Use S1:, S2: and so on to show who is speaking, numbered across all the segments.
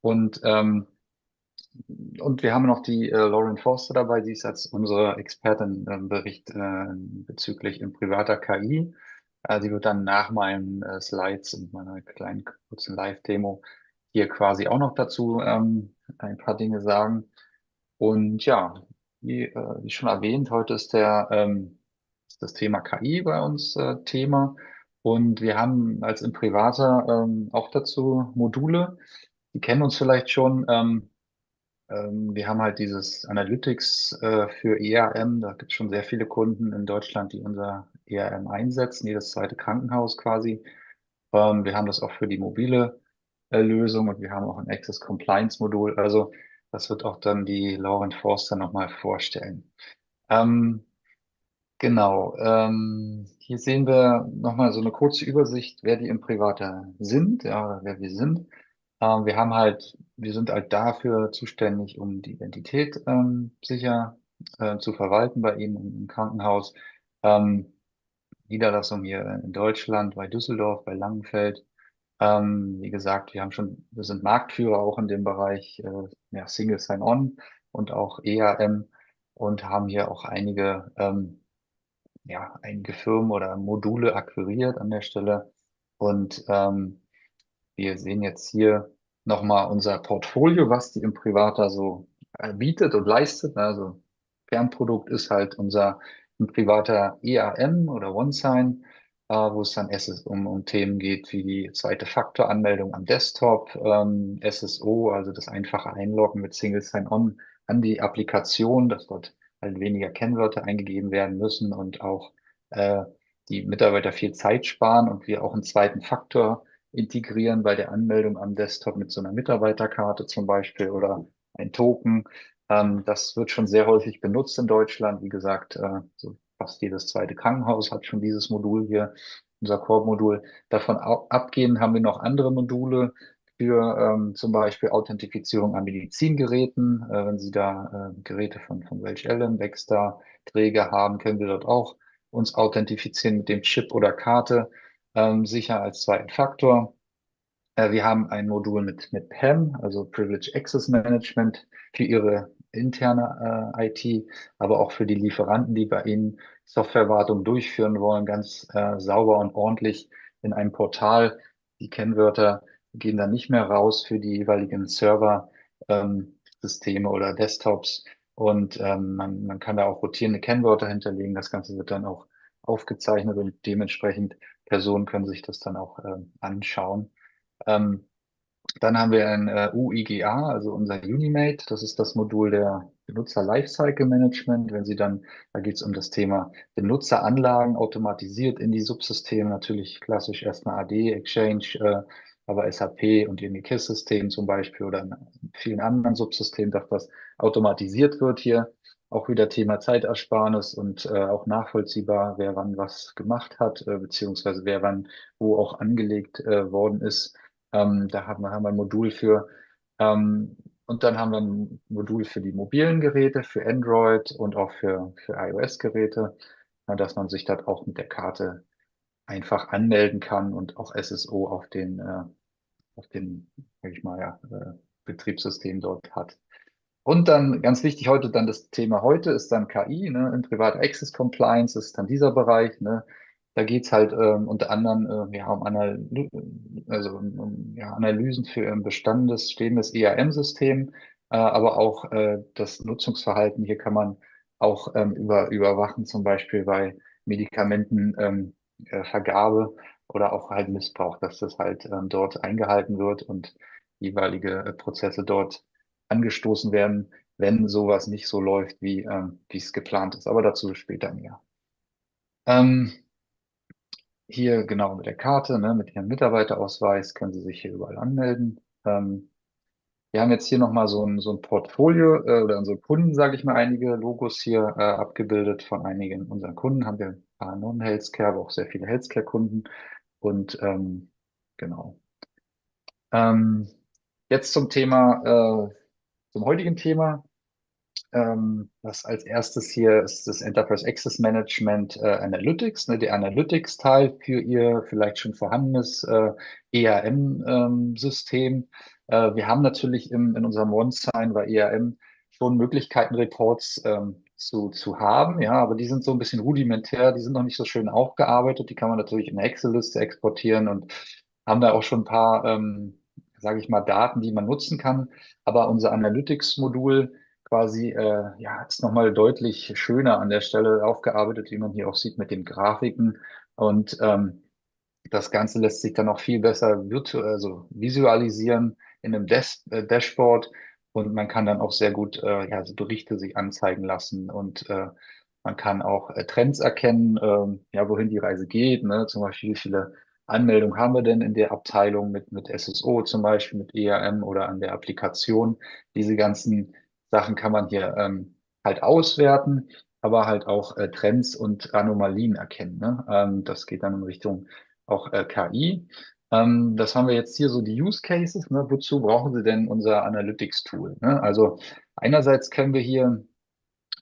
S1: Und, und wir haben noch die Lauren Forster dabei, die ist als unsere Expertin im Bericht bezüglich Imprivata KI. Sie wird dann nach meinen Slides und meiner kleinen kurzen Live-Demo hier quasi auch noch dazu ein paar Dinge sagen. Und ja, wie schon erwähnt, heute ist das Thema KI bei uns Thema. Und wir haben als Imprivata auch dazu Module. Die kennen uns vielleicht schon. Wir haben halt dieses Analytics für EAM. Da gibt es schon sehr viele Kunden in Deutschland, die unser EAM einsetzen, jedes zweite Krankenhaus quasi. Wir haben das auch für die mobile Lösung und wir haben auch ein Access Compliance Modul. Also das wird auch dann die Lauren Forster nochmal vorstellen. Ähm, genau. Hier sehen wir nochmal so eine kurze Übersicht, wer die Imprivata sind, ja, oder wer wir sind. Wir sind halt dafür zuständig, um die Identität sicher zu verwalten bei Ihnen im Krankenhaus. Ähm, Niederlassung hier in Deutschland, bei Düsseldorf, bei Langenfeld. Wie gesagt, wir sind Marktführer auch in dem Bereich ja, Single Sign-On und auch EAM und haben hier auch einige Firmen oder Module akquiriert an der Stelle. Und wir sehen jetzt hier nochmal unser Portfolio, was die Imprivata so bietet und leistet. Also Kernprodukt ist halt unser Imprivata EAM oder OneSign, wo es dann um Themen geht wie die zweite Faktoranmeldung am Desktop, SSO, also das einfache Einloggen mit Single Sign-On an die Applikation, dass dort halt weniger Kennwörter eingegeben werden müssen und auch äh, die Mitarbeiter viel Zeit sparen und wir auch einen zweiten Faktor integrieren bei der Anmeldung am Desktop mit so einer Mitarbeiterkarte zum Beispiel oder ein Token. Das wird schon sehr häufig benutzt in Deutschland. Wie gesagt, so fast jedes zweite Krankenhaus hat schon dieses Modul hier, unser Core-Modul. Abgehend haben wir noch andere Module für zum Beispiel Authentifizierung an Medizingeräten. Wenn Sie da Geräte von Welch Allyn, Baxter, Träger haben, können wir dort auch uns authentifizieren mit dem Chip oder Karte, sicher als zweiten Faktor. Wir haben ein Modul mit PAM, also Privilege Access Management für Ihre interne IT, aber auch für die Lieferanten, die bei Ihnen Softwarewartung durchführen wollen, ganz sauber und ordentlich in einem Portal. Die Kennwörter gehen dann nicht mehr raus für die jeweiligen Server, Systeme oder Desktops. Und man kann da auch rotierende Kennwörter hinterlegen. Das Ganze wird dann auch aufgezeichnet und dementsprechend Personen können sich das dann auch anschauen. Ähm, Dann haben wir ein UIGA, also unser Unimate. Das ist das Modul der Benutzer Lifecycle Management. Da geht es um das Thema Benutzeranlagen automatisiert in die Subsysteme. Natürlich klassisch erstmal AD, Exchange, aber SAP und Ihr KISS-System zum Beispiel oder in vielen anderen Subsystemen, dass das automatisiert wird hier. Auch wieder Thema Zeitersparnis und auch nachvollziehbar, wer wann was gemacht hat, beziehungsweise wer wann wo auch angelegt worden ist. Haben wir ein Modul für. Und dann haben wir ein Modul für die mobilen Geräte, für Android und auch für iOS-Geräte, dass man sich dort auch mit der Karte einfach anmelden kann und auch SSO auf den, sag ich mal, ja, Betriebssystem dort hat. Und dann ganz wichtig dann das Thema heute ist dann KI, ne, in Private Access Compliance ist dann dieser Bereich, ne. Da geht's halt unter anderem ja, ja, Analysen für ein stehendes EAM-System, aber auch das Nutzungsverhalten. Hier kann man auch überwachen, zum Beispiel bei Medikamentenvergabe Vergabe oder auch halt Missbrauch, dass das halt dort eingehalten wird und jeweilige Prozesse dort angestoßen werden, wenn sowas nicht so läuft, wie es geplant ist. Aber dazu später mehr. Ähm, Hier genau mit der Karte, ne, mit Ihrem Mitarbeiterausweis können Sie sich hier überall anmelden. Wir haben jetzt hier nochmal so ein Portfolio oder unsere Kunden, sage ich mal, einige Logos hier abgebildet von einigen unserer Kunden. Haben wir ein paar Non-Healthcare, aber auch sehr viele Healthcare-Kunden. Und genau. Ähm, Jetzt zum heutigen Thema. Das als erstes hier ist das Enterprise Access Management Analytics, ne, der Analytics-Teil für Ihr vielleicht schon vorhandenes EAM-System. Wir haben natürlich in unserem One-Sign bei EAM schon Möglichkeiten, Reports zu haben, ja, aber die sind so ein bisschen rudimentär, die sind noch nicht so schön aufgearbeitet. Die kann man natürlich in eine Excel-Liste exportieren und haben da auch schon ein paar, sage ich mal, Daten, die man nutzen kann. Aber unser Analytics-Modul quasi, ja, ist nochmal deutlich schöner an der Stelle aufgearbeitet, wie man hier auch sieht mit den Grafiken. Und das Ganze lässt sich dann auch viel besser also visualisieren in einem Dashboard, und man kann dann auch sehr gut ja, so Berichte sich anzeigen lassen, und man kann auch Trends erkennen, ja, wohin die Reise geht, ne? Zum Beispiel, wie viele Anmeldungen haben wir denn in der Abteilung mit SSO, zum Beispiel mit EAM oder an der Applikation. Diese ganzen Sachen kann man hier halt auswerten, aber halt auch Trends und Anomalien erkennen, ne? Das geht dann in Richtung auch KI. Das haben wir jetzt hier so die Use Cases. Ne? Wozu brauchen Sie denn unser Analytics-Tool? Ne? Also einerseits können wir hier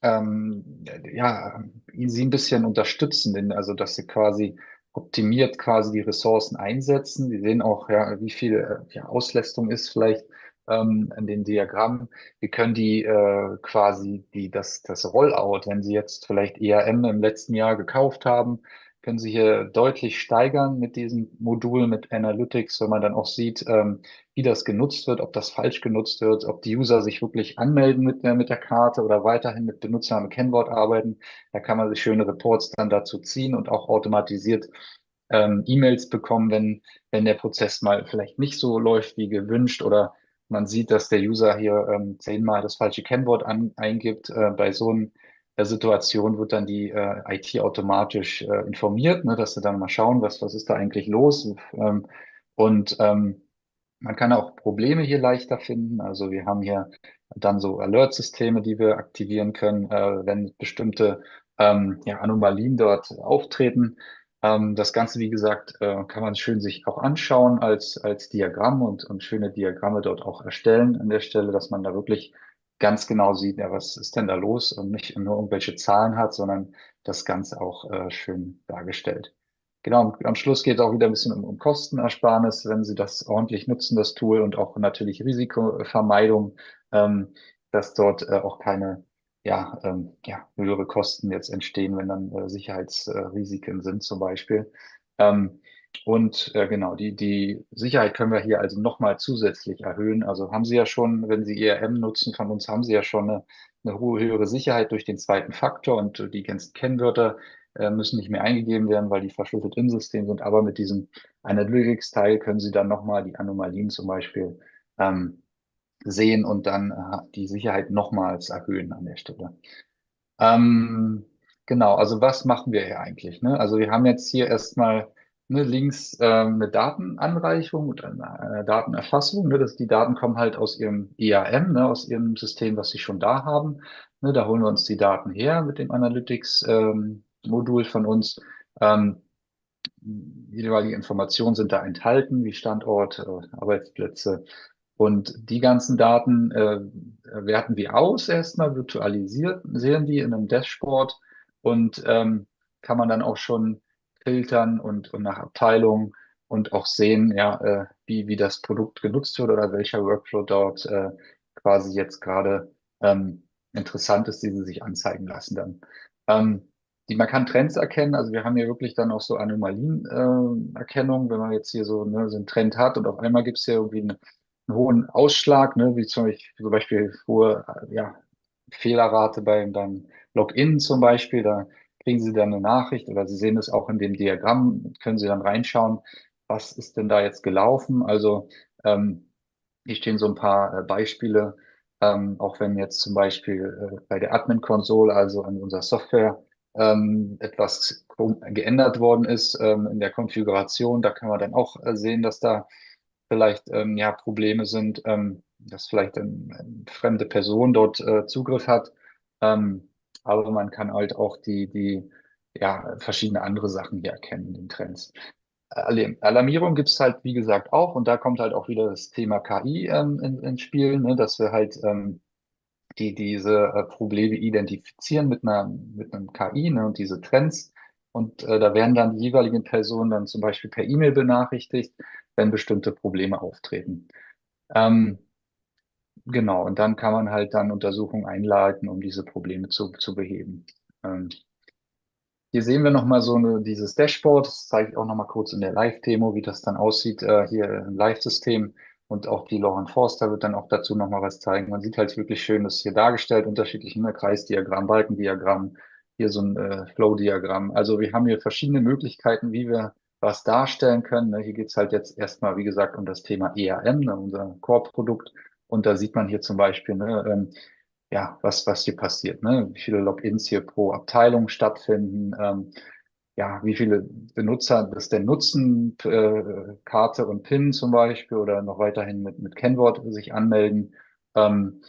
S1: ja, sie ein bisschen unterstützen, denn also dass sie quasi optimiert quasi die Ressourcen einsetzen. Sie sehen auch, ja, wie viel ja, Auslastung ist vielleicht in den Diagrammen. Wir können die quasi das Rollout, wenn Sie jetzt vielleicht EAM im letzten Jahr gekauft haben, können Sie hier deutlich steigern mit diesem Modul mit Analytics, wenn man dann auch sieht, wie das genutzt wird, ob das falsch genutzt wird, ob die User sich wirklich anmelden mit der Karte oder weiterhin mit Benutzernamen und Kennwort arbeiten. Da kann man sich schöne Reports dann dazu ziehen und auch automatisiert E-Mails bekommen, wenn der Prozess mal vielleicht nicht so läuft wie gewünscht, oder man sieht, dass der User hier 10-mal das falsche Kennwort eingibt. Bei so einer Situation wird dann die IT automatisch informiert, ne, dass sie dann mal schauen, was ist da eigentlich los. Und man kann auch Probleme hier leichter finden. Also wir haben hier dann so Alert-Systeme, die wir aktivieren können, wenn bestimmte ja, Anomalien dort auftreten. Das Ganze, wie gesagt, kann man schön sich auch anschauen als Diagramm, und schöne Diagramme dort auch erstellen an der Stelle, dass man da wirklich ganz genau sieht, ja, was ist denn da los, und nicht nur irgendwelche Zahlen hat, sondern das Ganze auch schön dargestellt. Genau, am Schluss geht es auch wieder ein bisschen um Kostenersparnis, wenn Sie das ordentlich nutzen, das Tool, und auch natürlich Risikovermeidung, dass dort auch keine ja, höhere Kosten jetzt entstehen, wenn dann Sicherheitsrisiken sind zum Beispiel. Ähm, und genau, die Sicherheit können wir hier also nochmal zusätzlich erhöhen. Also haben Sie ja schon, wenn Sie ERM nutzen von uns, haben Sie ja schon eine hohe, höhere Sicherheit durch den zweiten Faktor, und die ganzen Kennwörter müssen nicht mehr eingegeben werden, weil die verschlüsselt im System sind. Aber mit diesem Analytics-Teil können Sie dann nochmal die Anomalien zum Beispiel sehen und dann die Sicherheit nochmals erhöhen an der Stelle. Ähm, genau, also was machen wir hier eigentlich? Ne? Also wir haben jetzt hier erstmal links eine Datenanreichung und eine Datenerfassung. Ne? Die Daten kommen halt aus Ihrem EAM, ne? Aus Ihrem System, was Sie schon da haben. Ne? Da holen wir uns die Daten her mit dem Analytics-Modul von uns. Ähm, Jeweilige Informationen sind da enthalten, wie Standort, Arbeitsplätze. Und die ganzen Daten werten wir aus erstmal, virtualisiert, sehen die in einem Dashboard, und kann man dann auch schon filtern und nach Abteilung und auch sehen, ja, wie das Produkt genutzt wird oder welcher Workflow dort quasi jetzt gerade interessant ist, die sie sich anzeigen lassen dann. Ähm, man kann Trends erkennen, also wir haben hier wirklich dann auch so Anomalienerkennung, wenn man jetzt hier so einen Trend hat und auf einmal gibt es hier irgendwie einen hohen Ausschlag, ne, wie zum Beispiel hohe ja, Fehlerrate beim Login zum Beispiel, da kriegen Sie dann eine Nachricht, oder Sie sehen es auch in dem Diagramm, können Sie dann reinschauen, was ist denn da jetzt gelaufen. Also hier stehen so ein paar Beispiele, auch wenn jetzt zum Beispiel bei der Admin-Console, also an unserer Software, etwas geändert worden ist in der Konfiguration. Da kann man dann auch sehen, dass da vielleicht ja Probleme sind, dass vielleicht eine fremde Person dort Zugriff hat. Ähm, aber man kann halt auch die ja, verschiedene andere Sachen hier erkennen in den Trends. Alarmierung gibt's halt, wie gesagt, auch. Und da kommt halt auch wieder das Thema KI ins Spiel, ne, dass wir halt diese Probleme identifizieren mit einem KI, ne, und diese Trends. Und da werden dann die jeweiligen Personen dann zum Beispiel per E-Mail benachrichtigt, wenn bestimmte Probleme auftreten. Ähm, genau, und dann kann man halt dann Untersuchungen einleiten, um diese Probleme zu beheben. Ähm, Hier sehen wir nochmal dieses Dashboard. Das zeige ich auch nochmal kurz in der Live-Demo, wie das dann aussieht, hier im Live-System. Und auch die Lauren Forster wird dann auch dazu nochmal was zeigen. Man sieht halt wirklich schön, das ist hier dargestellt, unterschiedliche, ne, Kreisdiagramm, Balkendiagramm, hier so ein Flow-Diagramm. Also wir haben hier verschiedene Möglichkeiten, wie wir was darstellen können. Ne. Hier geht's halt jetzt erstmal, wie gesagt, um das Thema EAM, ne, unser Core-Produkt. Und da sieht man hier zum Beispiel, ne, ja, was hier passiert, ne? Wie viele Logins hier pro Abteilung stattfinden, ja, wie viele Benutzer das denn nutzen, Karte und PIN zum Beispiel oder noch weiterhin mit Kennwort sich anmelden. Ähm,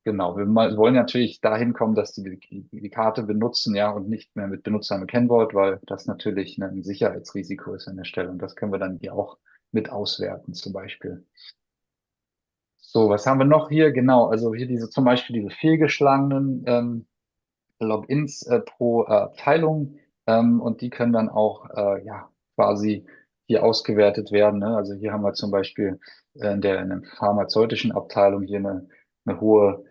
S1: genau, wollen natürlich dahin kommen, dass die Karte benutzen, ja, und nicht mehr mit Benutzer mit Kennwort, weil das natürlich ein Sicherheitsrisiko ist an der Stelle. Und das können wir dann hier auch mit auswerten zum Beispiel. So, was haben wir noch hier? Genau, also hier zum Beispiel diese fehlgeschlagenen Logins pro Abteilung und die können dann auch ja quasi hier ausgewertet werden. Ne? Also hier haben wir zum Beispiel in der pharmazeutischen Abteilung hier eine hohe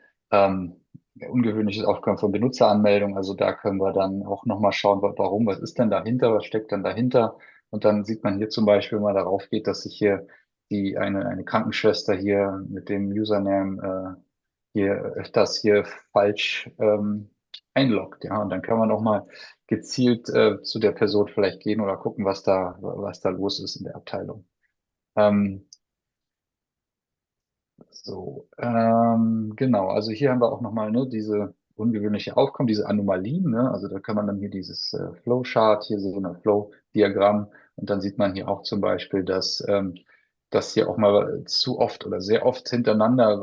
S1: ungewöhnliches Aufkommen von Benutzeranmeldungen. Also da können wir dann auch nochmal schauen, warum, was ist denn dahinter, was steckt denn dahinter? Und dann sieht man hier zum Beispiel, wenn man darauf geht, dass sich hier eine Krankenschwester hier mit dem Username hier öfters hier falsch einloggt, ja. Und dann kann man auch mal gezielt zu der Person vielleicht gehen oder gucken, was da los ist in der Abteilung. Ähm, genau, also hier haben wir auch nochmal ne, diese ungewöhnliche Aufkommen, diese Anomalien, ne? Also da kann man dann hier dieses Flowchart, hier so ein Flow-Diagramm und dann sieht man hier auch zum Beispiel, dass hier auch mal zu oft oder sehr oft hintereinander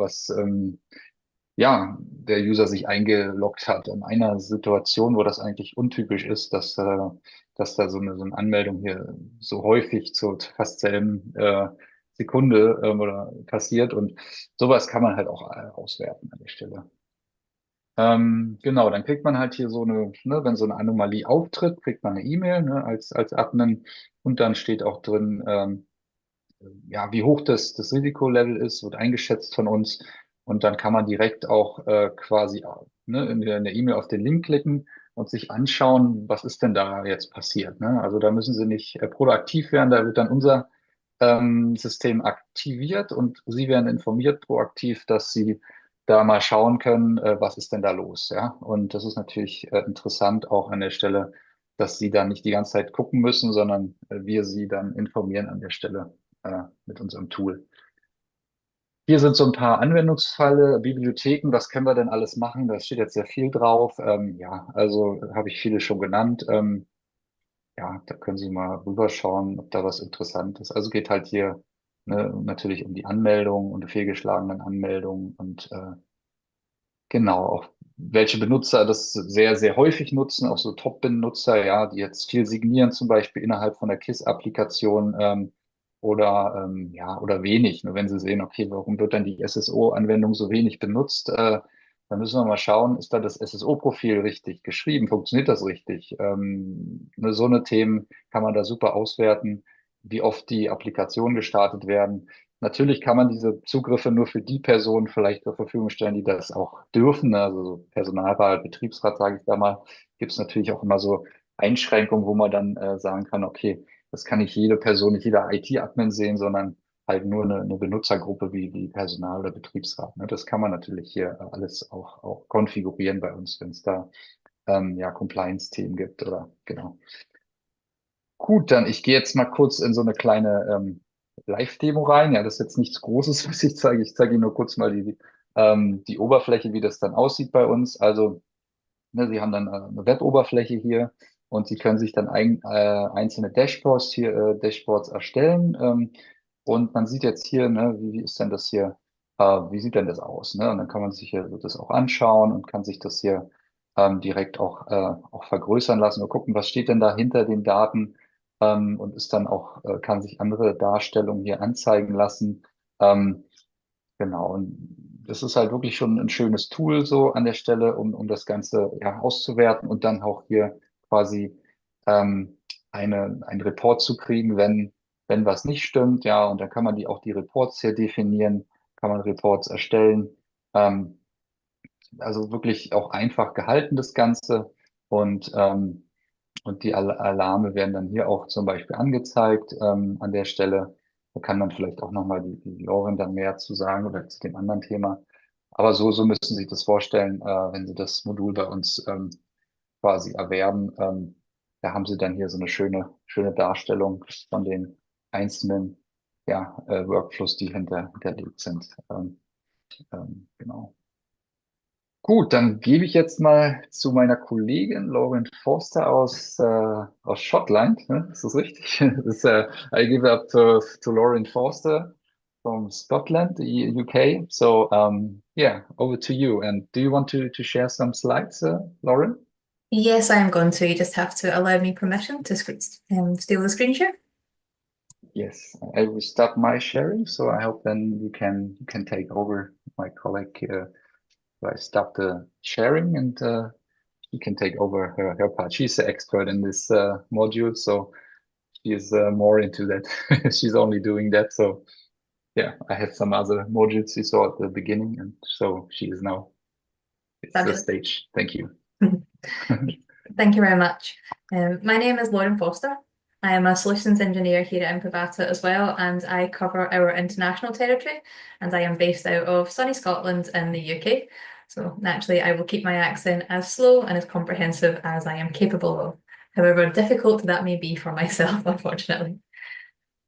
S1: ja, der User sich eingeloggt hat in einer Situation, wo das eigentlich untypisch ist, dass da so eine Anmeldung hier so häufig zur fast selben Sekunde oder passiert und sowas kann man halt auch auswerten an der Stelle. Genau, dann kriegt man halt hier ne, wenn so eine Anomalie auftritt, kriegt man eine E-Mail, ne, als Admin und dann steht auch drin, ja, wie hoch das Risikolevel ist, wird eingeschätzt von uns. Und dann kann man direkt auch quasi ne, in der E-Mail auf den Link klicken und sich anschauen, was ist denn da jetzt passiert. Ne? Also da müssen Sie nicht proaktiv werden, da wird dann unser System aktiviert und Sie werden informiert proaktiv, dass Sie da mal schauen können, was ist denn da los. Ja? Und das ist natürlich interessant auch an der Stelle, dass Sie dann nicht die ganze Zeit gucken müssen, sondern wir Sie dann informieren an der Stelle mit unserem Tool. Hier sind so ein paar Anwendungsfälle, Bibliotheken, was können wir denn alles machen? Da steht jetzt sehr viel drauf. Ja, also habe ich viele schon genannt. Ja, da können Sie mal rüberschauen, ob da was interessant ist. Also geht halt hier ne, natürlich um die Anmeldung und die fehlgeschlagenen Anmeldungen und genau, auch welche Benutzer das sehr, sehr häufig nutzen, auch so Top-Benutzer, ja, die jetzt viel signieren, zum Beispiel innerhalb von der KISS-Applikation ja, oder wenig. Nur wenn sie sehen, okay, warum wird dann die SSO-Anwendung so wenig benutzt, dann müssen wir mal schauen, ist da das SSO-Profil richtig geschrieben? Funktioniert das richtig? Ne, so eine Themen kann man da super auswerten, wie oft die Applikationen gestartet werden. Natürlich kann man diese Zugriffe nur für die Personen vielleicht zur Verfügung stellen, die das auch dürfen. Ne? Also so Personalwahl, Betriebsrat, sage ich da mal, gibt es natürlich auch immer so Einschränkungen, wo man dann sagen kann, okay, das kann nicht jede Person, nicht jeder IT-Admin sehen, sondern halt nur eine Benutzergruppe wie Personal- oder Betriebsrat. Ne? Das kann man natürlich hier alles auch konfigurieren bei uns, wenn es da ja Compliance-Themen gibt oder genau. Gut, dann ich gehe jetzt mal kurz in so eine kleine Live-Demo rein. Ja, das ist jetzt nichts Großes, was ich zeige. Ich zeige Ihnen nur kurz mal die Oberfläche, wie das dann aussieht bei uns. Also, ne, Sie haben dann eine Web-Oberfläche hier und Sie können sich dann einzelne Dashboards erstellen. Und man sieht jetzt hier, ne, wie ist denn das hier, wie sieht denn das aus? Ne? Und dann kann man sich hier das auch anschauen und kann sich das hier direkt auch vergrößern lassen und gucken, was steht denn da hinter den Daten und ist dann auch, kann sich andere Darstellungen hier anzeigen lassen. Ähm, Genau, und das ist halt wirklich schon ein schönes Tool so an der Stelle, um das Ganze ja auszuwerten und dann auch hier quasi ähm, einen Report zu kriegen, wenn was nicht stimmt, ja, und dann kann man auch die Reports hier definieren, kann man Reports erstellen. Also wirklich auch einfach gehalten, das Ganze. Und die Alarme werden dann hier auch zum Beispiel angezeigt an der Stelle. Da kann dann vielleicht auch nochmal die Lauren dann mehr zu sagen oder zu dem anderen Thema. Aber so müssen Sie sich das vorstellen, wenn Sie das Modul bei uns quasi erwerben. Da haben Sie dann hier so eine schöne Darstellung von den einzelnen Workflows, die hinterlegt sind. Genau. Gut, dann gebe ich jetzt mal zu meiner Kollegin Lauren Forster aus Schottland. Ne? Ist das richtig? I give up to Lauren Forster from Scotland, the UK. So, yeah, over to you. And do you want to share some slides, Lauren?
S2: Yes, I am going to. You just have to allow me permission to steal the screen share.
S1: Yes, I will start my sharing. So I hope then you can take over my colleague. I stop the sharing and she can take over her part. She's the expert in this module, so she is more into that. She's only doing that. So yeah, I have some other modules you saw at the beginning, and so she is now. It's the
S2: Fabulous.
S1: stage. Thank you.
S2: Thank you very much. My name is Lauren Foster. I am a solutions engineer here at Imprivata as well, and I cover our international territory, and I am based out of sunny Scotland in the UK. So naturally, I will keep my accent as slow and as comprehensive as I am capable of. However difficult that may be for myself, unfortunately.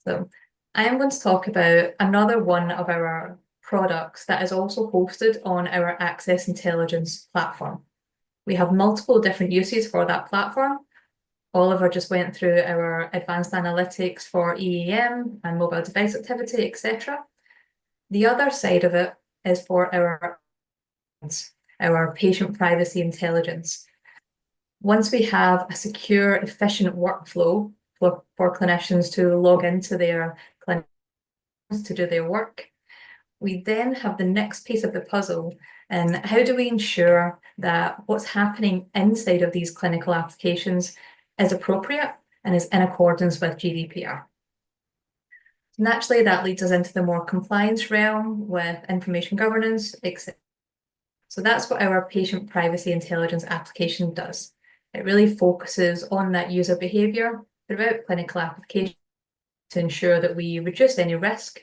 S2: So I am going to talk about another one of our products that is also hosted on our Access Intelligence platform. We have multiple different uses for that platform. Oliver just went through our advanced analytics for EAM and mobile device activity, etc. The other side of it is for our patient privacy intelligence. Once we have a secure, efficient workflow for clinicians to log into their clinics to do their work, we then have the next piece of the puzzle. And how do we ensure that what's happening inside of these clinical applications is appropriate and is in accordance with GDPR? Naturally, that leads us into the more compliance realm with information governance, etc. So that's what our patient privacy intelligence application does. It really focuses on that user behavior throughout clinical applications to ensure that we reduce any risk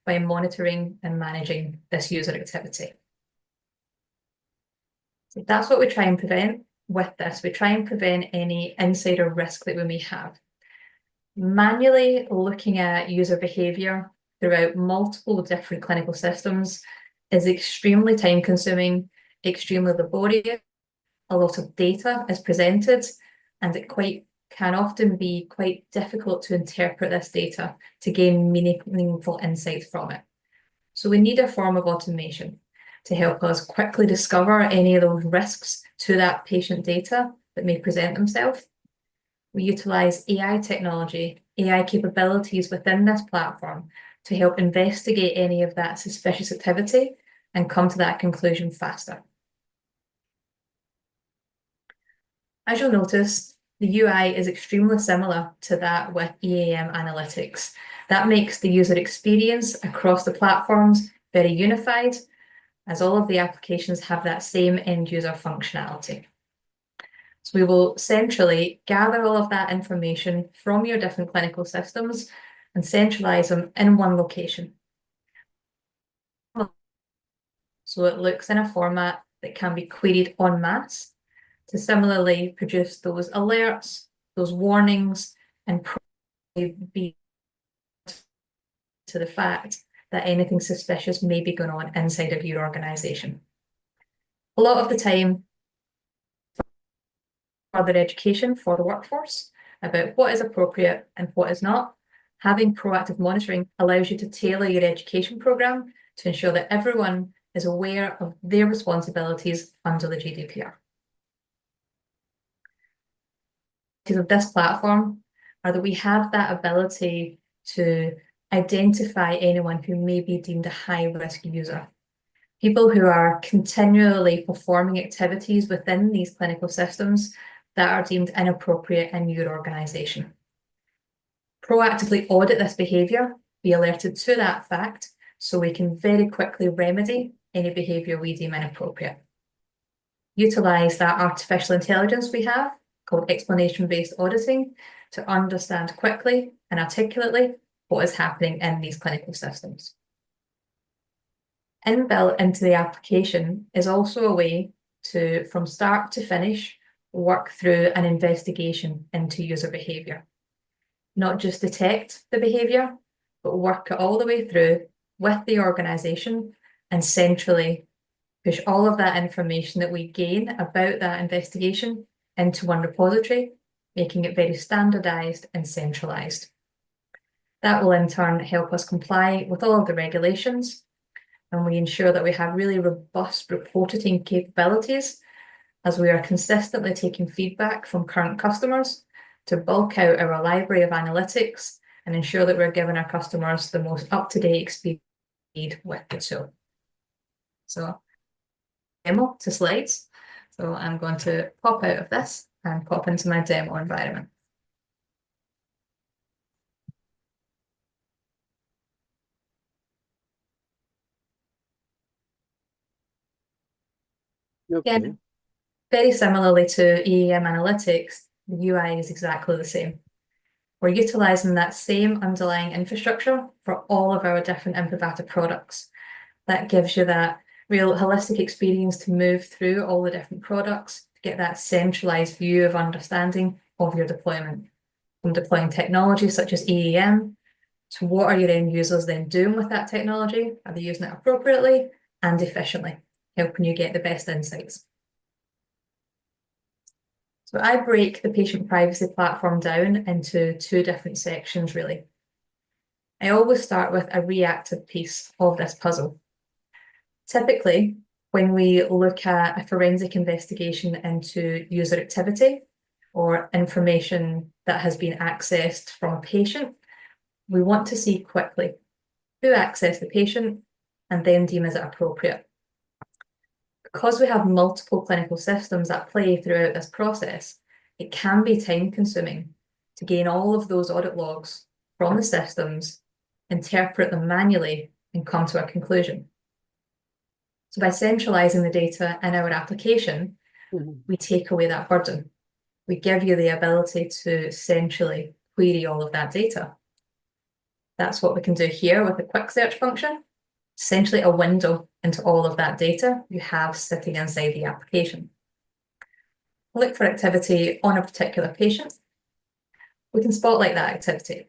S2: by monitoring and managing this user activity. So that's what we try and prevent with this. We try and prevent any insider risk that we may have. Manually looking at user behavior throughout multiple different clinical systems is extremely time-consuming, extremely laborious. A lot of data is presented, and it can often be quite difficult to interpret this data to gain meaningful insights from it. So we need a form of automation to help us quickly discover any of those risks to that patient data that may present themselves. We utilize AI technology, AI capabilities within this platform to help investigate any of that suspicious activity and come to that conclusion faster. As you'll notice, the UI is extremely similar to that with EAM Analytics. That makes the user experience across the platforms very unified, as all of the applications have that same end user functionality. So we will centrally gather all of that information from your different clinical systems and centralize them in one location. So it looks in a format that can be queried en masse to similarly produce those alerts, those warnings, and probably be to the fact that anything suspicious may be going on inside of your organization. A lot of the time, further education for the workforce about what is appropriate and what is not. Having proactive monitoring allows you to tailor your education program to ensure that everyone is aware of their responsibilities under the GDPR. Of this platform are that we have that ability to identify anyone who may be deemed a high-risk user. People who are continually performing activities within these clinical systems that are deemed inappropriate in your organization. Proactively audit this behavior be alerted to that fact so we can very quickly remedy any behaviour we deem inappropriate. Utilise that artificial intelligence we have, called explanation-based auditing, to understand quickly and articulately what is happening in these clinical systems. Inbuilt into the application is also a way to, from start to finish, work through an investigation into user behaviour. Not just detect the behaviour, but work it all the way through with the organisation and centrally push all of that information that we gain about that investigation into one repository, making it very standardised and centralised. That will in turn help us comply with all of the regulations, and we ensure that we have really robust reporting capabilities as we are consistently taking feedback from current customers to bulk out our library of analytics and ensure that we're giving our customers the most up-to-date experience with the tool. So, demo to slides. So I'm going to pop out of this and pop into my demo environment.
S3: Okay.
S2: Again, very similarly to EAM Analytics, the UI is exactly the same. We're utilising that same underlying infrastructure for all of our different Imprivata products. That gives you that real holistic experience to move through all the different products, to get that centralised view of understanding of your deployment. From deploying technology such as EAM, to what are your end users then doing with that technology? Are they using it appropriately and efficiently, helping you get the best insights? So I break the patient privacy platform down into two different sections, really. I always start with a reactive piece of this puzzle. Typically, when we look at a forensic investigation into user activity or information that has been accessed from a patient, we want to see quickly who accessed the patient and then deem is it appropriate. Because we have multiple clinical systems at play throughout this process, it can be time-consuming to gain all of those audit logs from the systems, interpret them manually, and come to a conclusion. So by centralising the data in our application, we take away that burden. We give you the ability to centrally query all of that data. That's what we can do here with a quick search function. Essentially a window into all of that data you have sitting inside the application. Look for activity on a particular patient. We can spotlight that activity.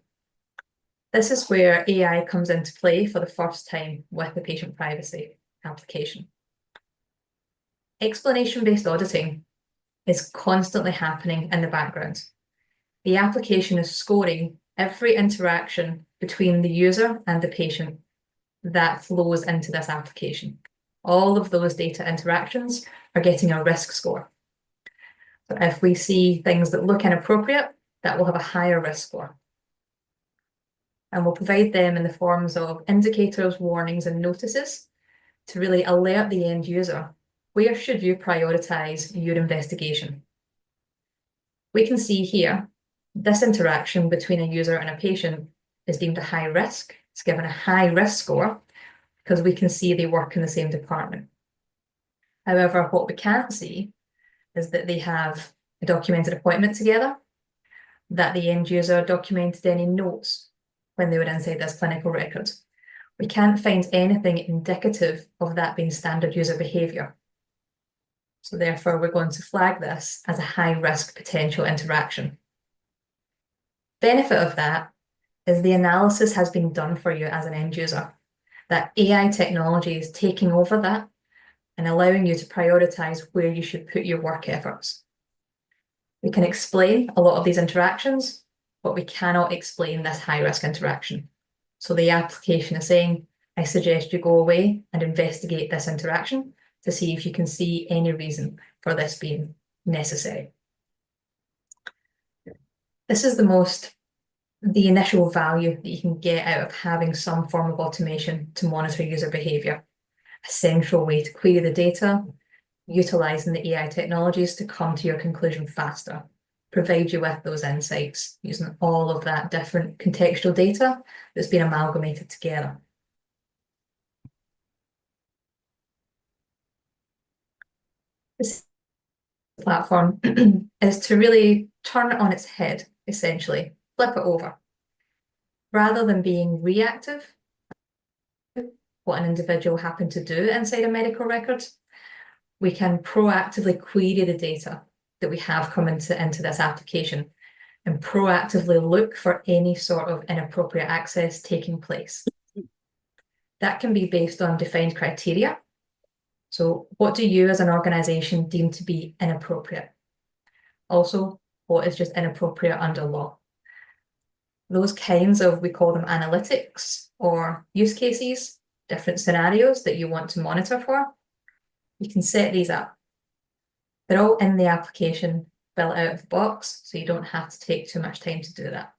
S2: This is where AI comes into play for the first time with the patient privacy application. Explanation-based auditing is constantly happening in the background. The application is scoring every interaction between the user and the patient that flows into this application. All of those data interactions are getting a risk score. So if we see things that look inappropriate, that will have a higher risk score. And we'll provide them in the forms of indicators, warnings, and notices to really alert the end user. Where should you prioritise your investigation? We can see here, this interaction between a user and a patient is deemed a high risk. It's given a high risk score because we can see they work in the same department. However, what we can't see is that they have a documented appointment together, that the end user documented any notes when they were inside this clinical record. We can't find anything indicative of that being standard user behaviour. So therefore, we're going to flag this as a high-risk potential interaction. Benefit of that is the analysis has been done for you as an end user. That AI technology is taking over that and allowing you to prioritise where you should put your work efforts. We can explain a lot of these interactions, but we cannot explain this high-risk interaction. So the application is saying, I suggest you go away and investigate this interaction to see if you can see any reason for this being necessary. This is the initial value that you can get out of having some form of automation to monitor user behaviour. A central way to query the data, utilising the AI technologies to come to your conclusion faster. provide you with those insights using all of that different contextual data that's been amalgamated together. This platform is to really turn it on its head, essentially, flip it over. Rather than being reactive, what an individual happened to do inside a medical record, we can proactively query the data that we have come into this application and proactively look for any sort of inappropriate access taking place. That can be based on defined criteria. So what do you as an organisation deem to be inappropriate? Also, what is just inappropriate under law? Those kinds of, we call them analytics or use cases, different scenarios that you want to monitor for, you can set these up. They're all in the application built out of the box, so you don't have to take too much time to do that.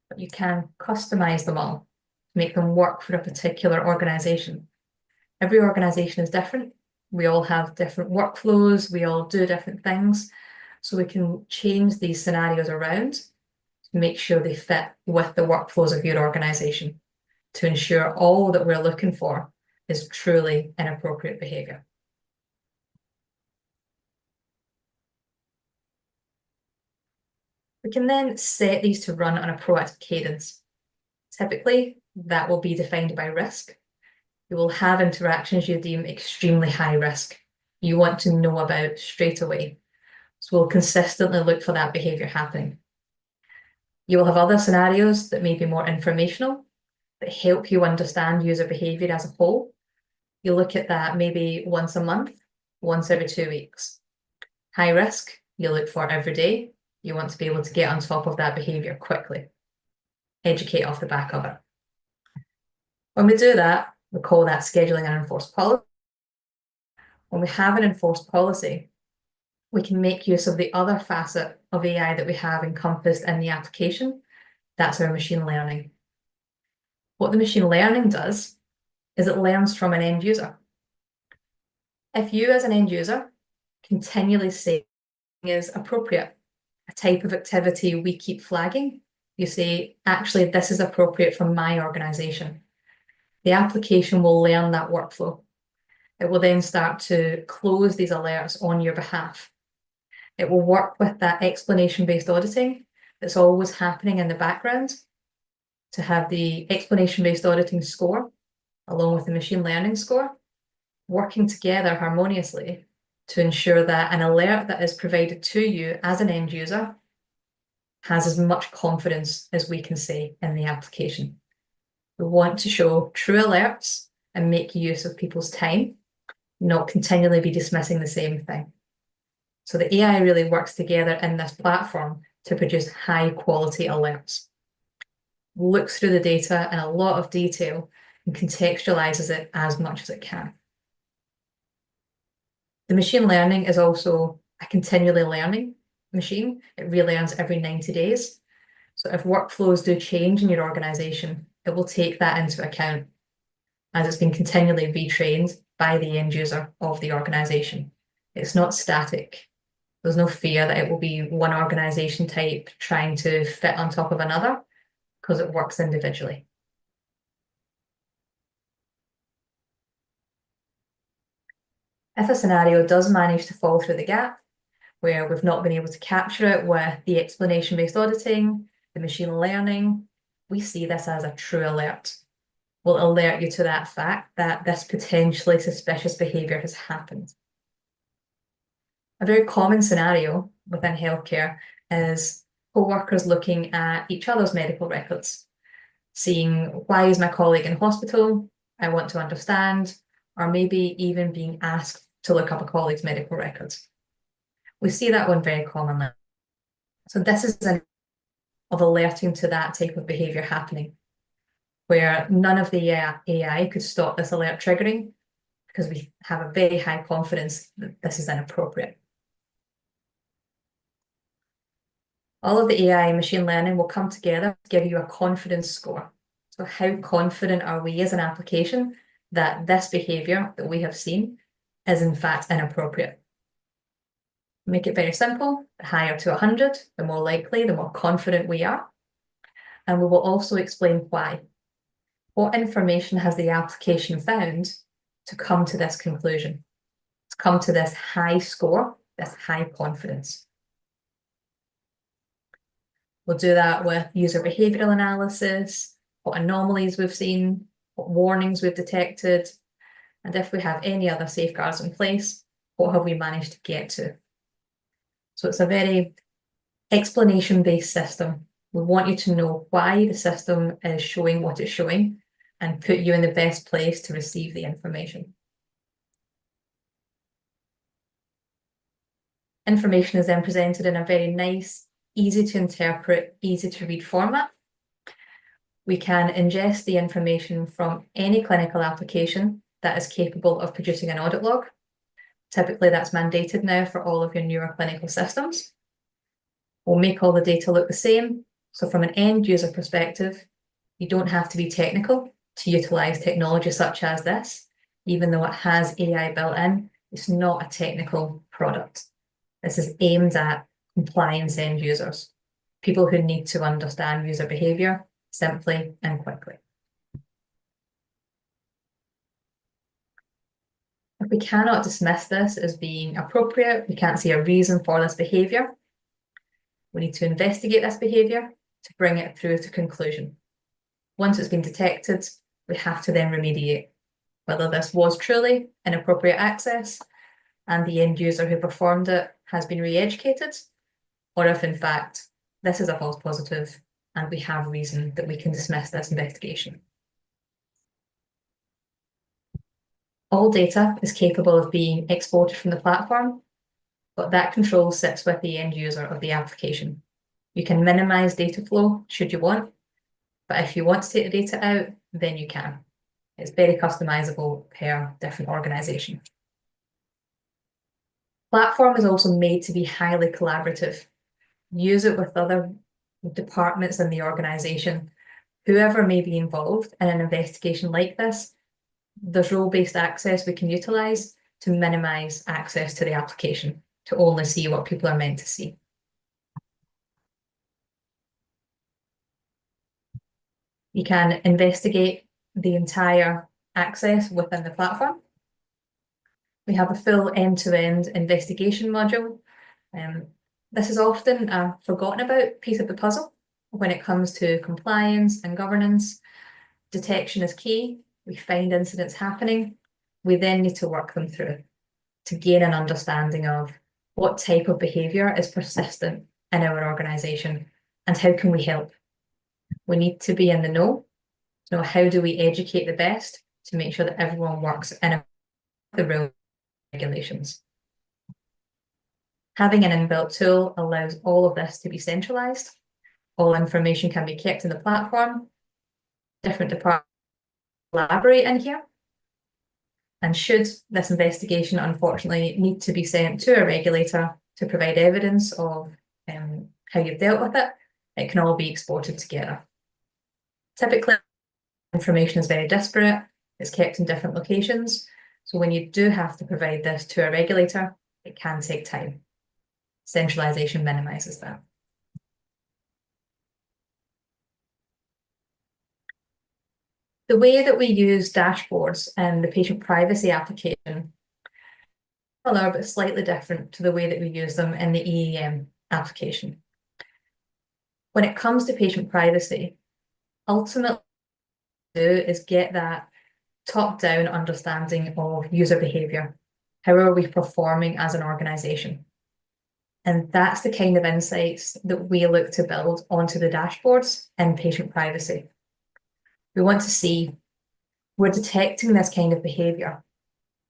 S2: But you can customize them all to make them work for a particular organisation. Every organisation is different. We all have different workflows. We all do different things. So we can change these scenarios around to make sure they fit with the workflows of your organisation to ensure all that we're looking for is truly inappropriate behaviour. We can then set these to run on a proactive cadence. Typically, that will be defined by risk. You will have interactions you deem extremely high risk. You want to know about straight away. So we'll consistently look for that behaviour happening. You will have other scenarios that may be more informational, that help you understand user behaviour as a whole. You look at that maybe once a month, once every 2 weeks. High risk, you look for every day. You want to be able to get on top of that behaviour quickly. Educate off the back of it. When we do that, we call that scheduling an enforced policy. When we have an enforced policy, we can make use of the other facet of AI that we have encompassed in the application. That's our machine learning. What the machine learning does is it learns from an end user. If you as an end user continually say is appropriate, a type of activity we keep flagging, you say, actually, this is appropriate for my organisation. The application will learn that workflow. It will then start to close these alerts on your behalf. It will work with that explanation-based auditing that's always happening in the background to have the explanation-based auditing score along with the machine learning score working together harmoniously to ensure that an alert that is provided to you as an end user has as much confidence as we can say in the application. We want to show true alerts and make use of people's time, not continually be dismissing the same thing. So the AI really works together in this platform to produce high quality alerts. Looks through the data in a lot of detail and contextualizes it as much as it can. The machine learning is also a continually learning machine. It relearns every 90 days. So if workflows do change in your organization, it will take that into account as it's been continually retrained by the end user of the organization. It's not static. There's no fear that it will be one organization type trying to fit on top of another because it works individually. If a scenario does manage to fall through the gap, where we've not been able to capture it with the explanation-based auditing, the machine learning, we see this as a true alert. We'll alert you to that fact that this potentially suspicious behaviour has happened. A very common scenario within healthcare is co-workers looking at each other's medical records, seeing why is my colleague in hospital, I want to understand, or maybe even being asked to look up a colleague's medical records. We see that one very commonly. So this is an of alerting to that type of behaviour happening, where none of the AI could stop this alert triggering because we have a very high confidence that this is inappropriate. All of the AI and machine learning will come together to give you a confidence score. So how confident are we as an application that this behaviour that we have seen is in fact inappropriate? Make it very simple. The higher to 100, the more likely, the more confident we are. And we will also explain why. What information has the application found to come to this conclusion, to come to this high score, this high confidence? We'll do that with user behavioral analysis, what anomalies we've seen, what warnings we've detected, and if we have any other safeguards in place, what have we managed to get to? So it's a very explanation-based system. We want you to know why the system is showing what it's showing and put you in the best place to receive the information. Information is then presented in a very nice, easy to interpret, easy to read format. We can ingest the information from any clinical application that is capable of producing an audit log. Typically, that's mandated now for all of your newer clinical systems. We'll make all the data look the same. So from an end user perspective, you don't have to be technical to utilize technology such as this. Even though it has AI built in, it's not a technical product. This is aimed at compliance end users, people who need to understand user behavior simply and quickly. If we cannot dismiss this as being appropriate, we can't see a reason for this behavior, we need to investigate this behavior to bring it through to conclusion. Once it's been detected, we have to then remediate whether this was truly inappropriate access and the end user who performed it has been re-educated, or if in fact this is a false positive and we have reason that we can dismiss this investigation. All data is capable of being exported from the platform, but that control sits with the end user of the application. You can minimize data flow should you want, but if you want to take the data out, then you can. It's very customizable per different organization. Platform is also made to be highly collaborative. Use it with other departments in the organization. Whoever may be involved in an investigation like this, there's role-based access we can utilize to minimize access to the application, to only see what people are meant to see. You can investigate the entire access within the platform. We have a full end-to-end investigation module. This is often a forgotten about piece of the puzzle when it comes to compliance and governance. Detection is key. We find incidents happening. We then need to work them through to gain an understanding of what type of behaviour is persistent in our organisation and how can we help. We need to be in the know. So how do we educate the best to make sure that everyone works in the real regulations. Having an inbuilt tool allows all of this to be centralized. All information can be kept in the platform. Different departments collaborate in here. And should this investigation unfortunately need to be sent to a regulator to provide evidence of how you've dealt with it, it can all be exported together. Typically, information is very disparate. It's kept in different locations. So when you do have to provide this to a regulator, it can take time. Centralization minimizes that. The way that we use dashboards in the patient privacy application are a little bit slightly different to the way that we use them in the EAM application. When it comes to patient privacy, ultimately what we do is get that top-down understanding of user behavior. How are we performing as an organization? And that's the kind of insights that we look to build onto the dashboards in patient privacy. We want to see, we're detecting this kind of behavior.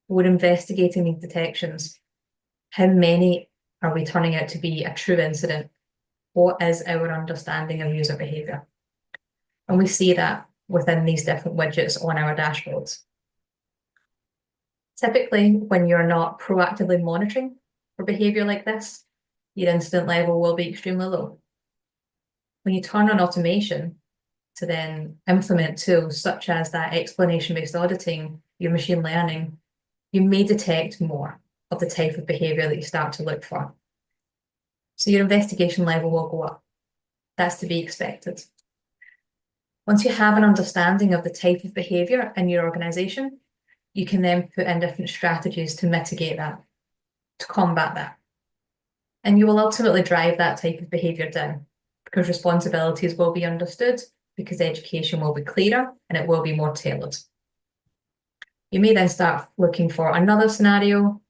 S2: We're investigating these detections. How many are we turning out to be a true incident? What is our understanding of user behavior? And we see that within these different widgets on our dashboards. Typically, when you're not proactively monitoring for behavior like this, your incident level will be extremely low. When you turn on automation to then implement tools such as that explanation-based auditing, your machine learning, you may detect more of the type of behavior that you start to look for. So your investigation level will go up. That's to be expected. Once you have an understanding of the type of behaviour in your organisation, you can then put in different strategies to mitigate that, to combat that. And you will ultimately drive that type of behaviour down because responsibilities will be understood, because education will be clearer and it will be more tailored. You may then start looking for another scenario.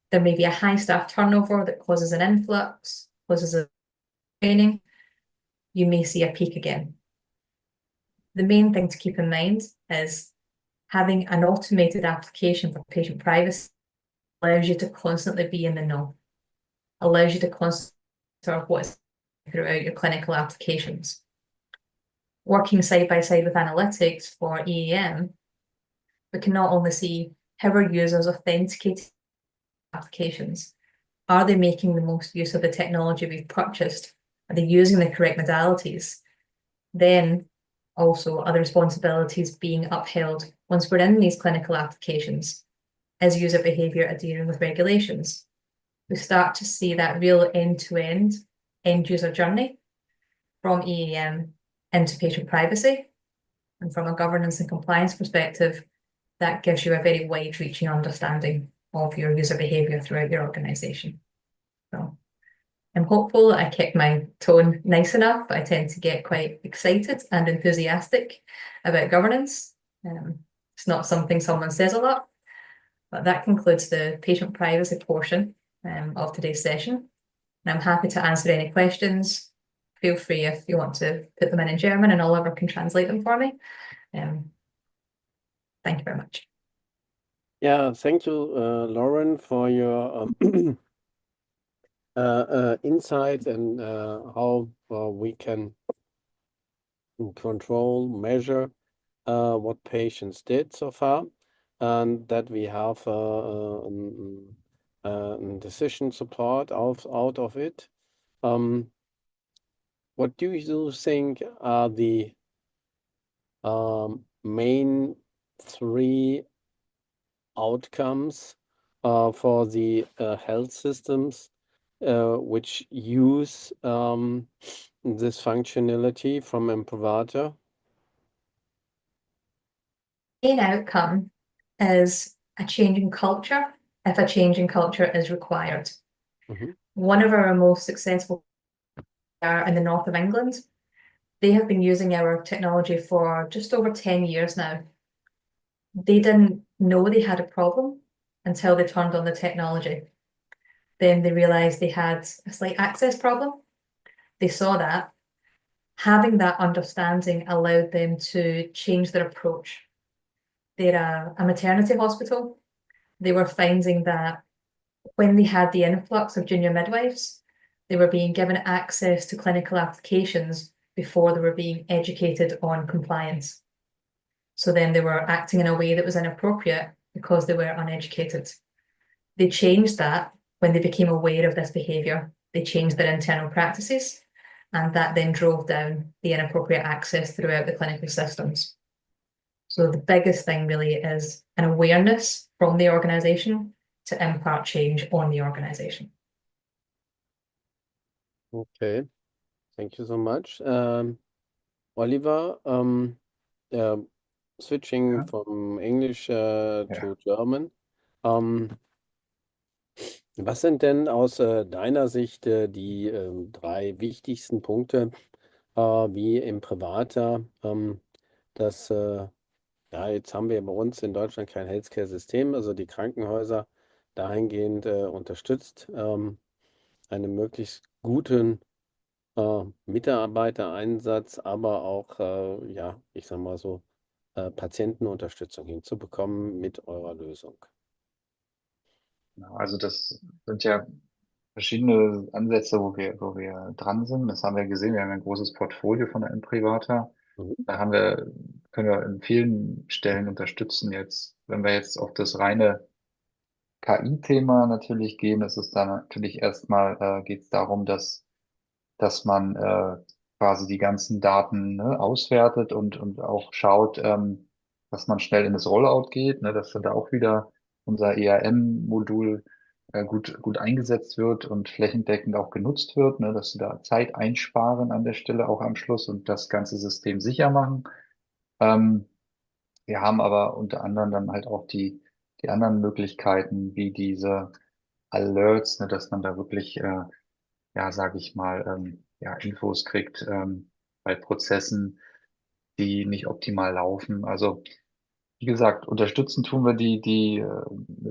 S2: There may be a high staff turnover that causes an influx, causes a training. You may see a peak again. The main thing to keep in mind is having an automated application for patient privacy allows you to constantly be in the know, allows you to constantly monitor what's throughout your clinical applications. Working side by side with analytics for EAM, we can not only see how our users authenticate applications. Are they making the most use of the technology we've purchased? Are they using the correct modalities? Then also, are the responsibilities being upheld once we're in these clinical applications? Is user behaviour adhering with regulations? We start to see that real end-to-end end-user journey from EAM into patient privacy. And from a governance and compliance perspective, that gives you a very wide-reaching understanding of your user behaviour throughout your organisation. So I'm hopeful that I kept my tone nice enough. I tend to get quite excited and enthusiastic about governance. It's not something someone says a lot, but that concludes the patient privacy portion of today's session. And I'm happy to answer any questions. Feel free if you want to put them in German and Oliver can translate them for me. Thank you very much.
S3: Yeah, thank you, Lauren, for your insight and how we can control, measure what patients did so far, and that we have decision support out of it. What do you think are the main three outcomes for the health systems which use this functionality from Imprivata?
S2: Main outcome is a change in culture, if a change in culture is required. One of our most successful are in the north of England. They have been using our technology for just over 10 years now. They didn't know they had a problem until they turned on the technology. Then they realized they had a slight access problem. They saw that. Having that understanding allowed them to change their approach. They're a maternity hospital. They were finding that when they had the influx of junior midwives, they were being given access to clinical applications before they were being educated on compliance. So then they were acting in a way that was inappropriate because they were uneducated. They changed that when they became aware of this behaviour. They changed their internal practices, and that then drove down the inappropriate access throughout the clinical systems. So the biggest thing really is an awareness from the organisation to impart change on the organisation.
S3: Okay, thank you so much. Oliver, switching from English to German. Was sind denn aus deiner Sicht die drei wichtigsten Punkte, wie Imprivata das, ja, jetzt haben wir bei uns in Deutschland kein Healthcare-System, also die Krankenhäuser dahingehend unterstützt, einen möglichst guten Mitarbeitereinsatz, aber auch, ja, ich sag mal so, Patientenunterstützung hinzubekommen mit eurer Lösung?
S1: Also das sind ja verschiedene Ansätze, wo wir dran sind. Das haben wir gesehen. Wir haben ein großes Portfolio von der Imprivata. Da können wir in vielen Stellen unterstützen jetzt. Wenn wir jetzt auf das reine KI-Thema natürlich gehen, ist es dann natürlich erstmal, geht es darum, dass man quasi die ganzen Daten, ne, auswertet und auch schaut, dass man schnell in das Rollout geht. Ne, das sind da auch wieder unser EAM-Modul gut eingesetzt wird und flächendeckend auch genutzt wird, ne, dass sie da Zeit einsparen an der Stelle auch am Schluss und das ganze System sicher machen. Ähm, Wir haben aber unter anderem dann halt auch die anderen Möglichkeiten, wie diese Alerts, ne, dass man da wirklich, ja, sage ich mal, ja, Infos kriegt bei Prozessen, die nicht optimal laufen. Also wie gesagt, unterstützen tun wir die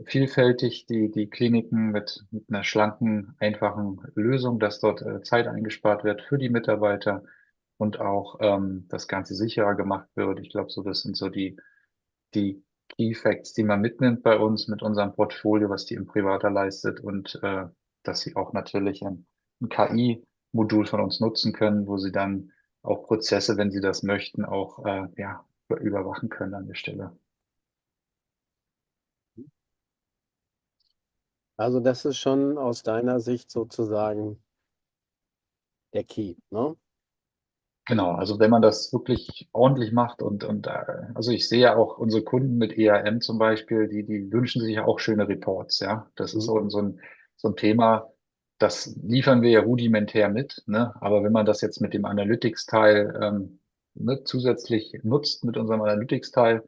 S1: vielfältig, die Kliniken mit einer schlanken, einfachen Lösung, dass dort Zeit eingespart wird für die Mitarbeiter und auch das Ganze sicherer gemacht wird. Ich glaube, so das sind so die Key Facts, die man mitnimmt bei uns mit unserem Portfolio, was die Imprivata leistet und dass sie auch natürlich ein KI-Modul von uns nutzen können, wo sie dann auch Prozesse, wenn sie das möchten, auch ja, überwachen können an der Stelle.
S3: Also das ist schon aus deiner Sicht sozusagen der Key, ne?
S1: Genau, also wenn man das wirklich ordentlich macht also ich sehe ja auch unsere Kunden mit EAM zum Beispiel, die wünschen sich ja auch schöne Reports, ja. Das ist
S3: Mhm.
S1: so ein Thema, das liefern wir ja rudimentär mit, ne? Aber wenn man das jetzt mit dem Analytics-Teil ne, zusätzlich nutzt mit unserem Analytics-Teil,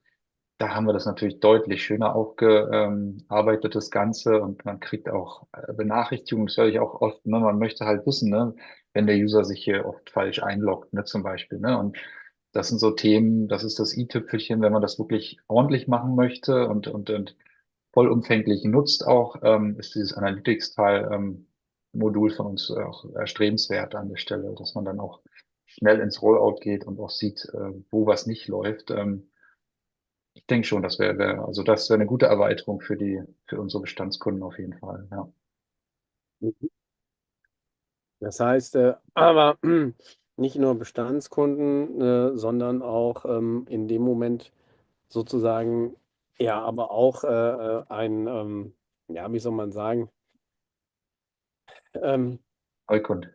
S1: da haben wir das natürlich deutlich schöner aufgearbeitet, das Ganze, und man kriegt auch Benachrichtigungen, das höre ich auch oft, ne, man möchte halt wissen, ne, wenn der User sich hier oft falsch einloggt, ne, zum Beispiel, ne, und das sind so Themen, das ist das i-Tüpfelchen, wenn man das wirklich ordentlich machen möchte und vollumfänglich nutzt auch, ist dieses Analytics-Teil, Modul von uns auch erstrebenswert an der Stelle, dass man dann auch schnell ins Rollout geht und auch sieht, wo was nicht läuft. Ich denke schon, also das wäre eine gute Erweiterung für unsere Bestandskunden auf jeden Fall, ja.
S3: Mhm. Das heißt, aber nicht nur Bestandskunden, sondern auch in dem Moment sozusagen, ja, aber auch ja, wie soll man sagen, ähm,
S1: Neukunde,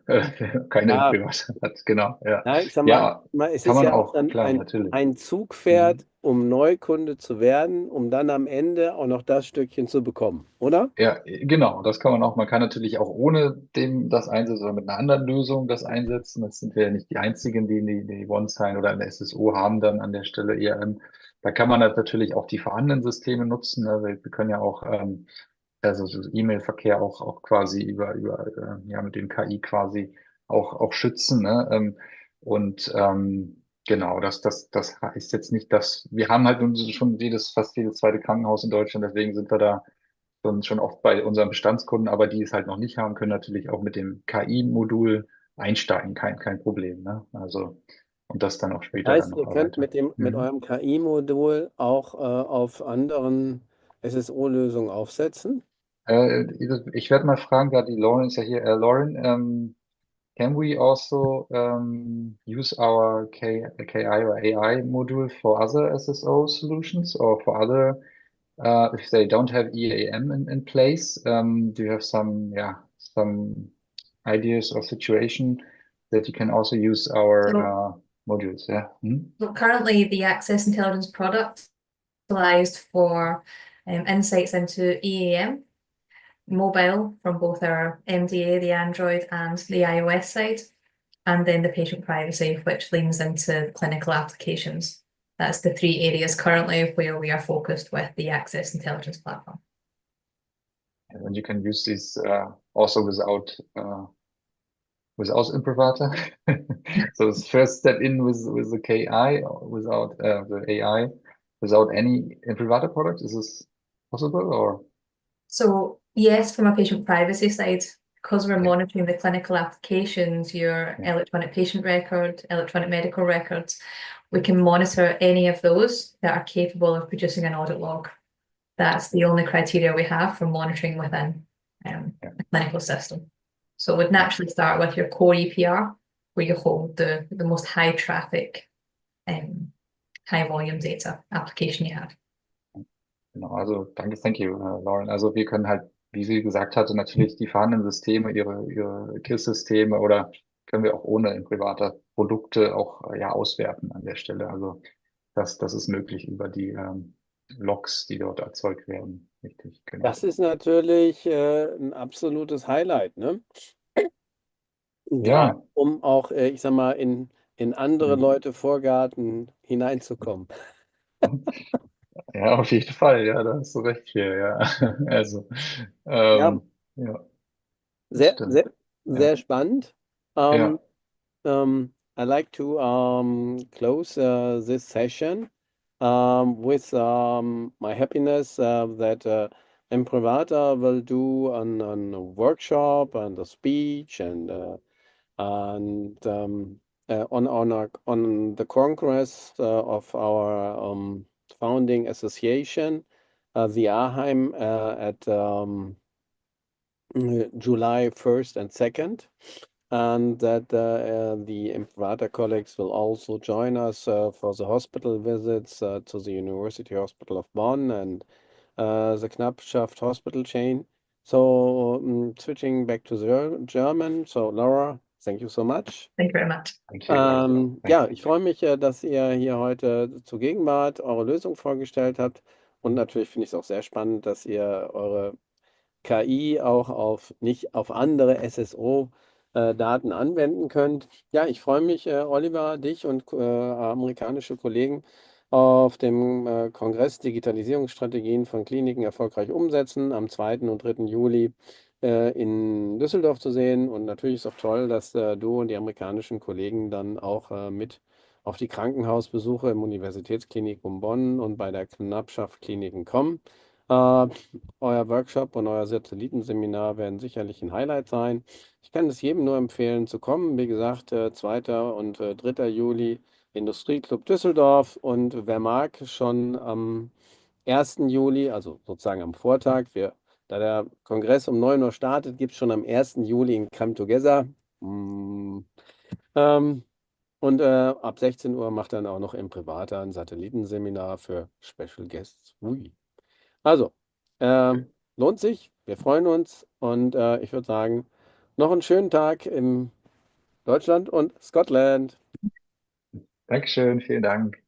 S1: keine
S3: ja,
S1: Privatheit, genau, ja.
S3: ja, ich sag
S1: Ja,
S3: mal, es
S1: kann
S3: ist
S1: man
S3: ja auch
S1: auch,
S3: dann
S1: klar, natürlich.
S3: ein
S1: Mhm.
S3: Zugpferd, um Neukunde zu werden, um dann am Ende auch noch das Stückchen zu bekommen, oder?
S1: Ja, genau, das kann man auch. Man kann natürlich auch ohne das einsetzen oder mit einer anderen Lösung das einsetzen. Das sind wir ja nicht die einzigen, die OneSign oder eine SSO haben dann an der Stelle ERM. Da kann man halt natürlich auch die vorhandenen Systeme nutzen. Ne? Wir können ja auch also so E-Mail-Verkehr auch quasi über ja, mit dem KI quasi auch schützen. Ne? Genau, das heißt jetzt nicht, dass wir haben halt nun schon fast jedes zweite Krankenhaus in Deutschland, deswegen sind wir da schon oft bei unseren Bestandskunden, aber die es halt noch nicht haben, können natürlich auch mit dem KI-Modul einsteigen, kein Problem, ne? Also, und das dann auch
S3: Das
S1: später dann
S3: heißt,
S1: noch
S3: ihr könnt
S1: erweitern.
S3: mit
S1: Mhm.
S3: eurem KI-Modul auch auf anderen SSO-Lösungen aufsetzen?
S1: Ich werde mal fragen, da die Lauren ist ja hier, Lauren, can we also use our KI or AI module for other SSO solutions or for other, if they don't have EAM in place? Do you have some ideas or situation that you can also use our
S2: So,
S1: modules? Yeah. Mhm.
S2: so currently the Access Intelligence product utilized for insights into EAM, mobile from both our MDA, the Android and the iOS side, and then the patient privacy, which leans into clinical applications. That's the three areas currently where we are focused with the Access Intelligence platform.
S1: And you can use these also without Imprivata. So it's first step in with the KI, without the AI, without any Imprivata product. Is this possible or?
S2: So yes, from a patient privacy side, because we're
S1: Okay.
S2: monitoring the clinical applications, your
S1: Yeah.
S2: electronic patient record, electronic medical records, we can monitor any of those that are capable of producing an audit log. That's the only criteria we have for monitoring within
S1: Yeah.
S2: a clinical system. So it would
S1: Yeah.
S2: naturally start with your core EPR, where you hold the most high traffic, high volume data application you have.
S1: Genau, also thank you, Lauren. Also wir können halt, wie sie gesagt hatte, natürlich die vorhandenen Systeme, ihre KISS-Systeme oder können wir auch ohne in private Produkte auch ja auswerten an der Stelle. Also das ist möglich über Logs, die dort erzeugt werden. Richtig, genau.
S3: Das ist natürlich ein absolutes Highlight, ne? Gerade
S1: Ja,
S3: um auch, ich sag mal, in andere
S1: hm.
S3: Leute Vorgarten hineinzukommen.
S1: Ja, auf jeden Fall, ja, da hast du recht hier, ja. Also,
S3: Ja,
S1: ja, das
S3: sehr,
S1: stimmt.
S3: sehr,
S1: Ja,
S3: sehr spannend. Um,
S1: ja,
S3: I like to close this session with my happiness that Imprivata will do an workshop and a speech and on the congress of our founding association, the AHEIM, at July 1st and 2nd, and that the Imprivata colleagues will also join us for the hospital visits to the University Hospital of Bonn and the Knappschaft hospital chain. So switching back to the German. So Laura, thank you so much.
S2: Thank you very much.
S1: thank you. Thank
S3: Ja, ich freue mich, dass ihr hier heute zugegen wart, eure Lösung vorgestellt habt. Und natürlich finde ich es auch sehr spannend, dass ihr eure KI auch nicht auf andere SSO-Daten anwenden könnt. Ja, ich freue mich, Oliver, dich und amerikanische Kollegen auf dem Kongress Digitalisierungsstrategien von Kliniken erfolgreich umsetzen am 2. und 3. Juli in Düsseldorf zu sehen. Und natürlich ist auch toll, dass du und die amerikanischen Kollegen dann auch mit auf die Krankenhausbesuche im Universitätsklinikum Bonn und bei der Knappschaft Kliniken kommen. Äh, Euer Workshop und euer Satellitenseminar werden sicherlich ein Highlight sein. Ich kann es jedem nur empfehlen zu kommen. Wie gesagt, 2. und 3. Juli Industrieclub Düsseldorf, und wer mag, schon am 1. Juli, also sozusagen am Vortag, da der Kongress um 9 Uhr startet, gibt es schon am 1. Juli ein Come Together. Mm, ähm, und ab 16 Uhr macht dann auch noch im Privater ein Satellitenseminar für Special Guests. Ui. Also, äh,
S1: you.
S3: lohnt sich. Wir freuen uns, und ich würde sagen, noch einen schönen Tag in Deutschland und Scotland.
S1: Dankeschön, vielen Dank.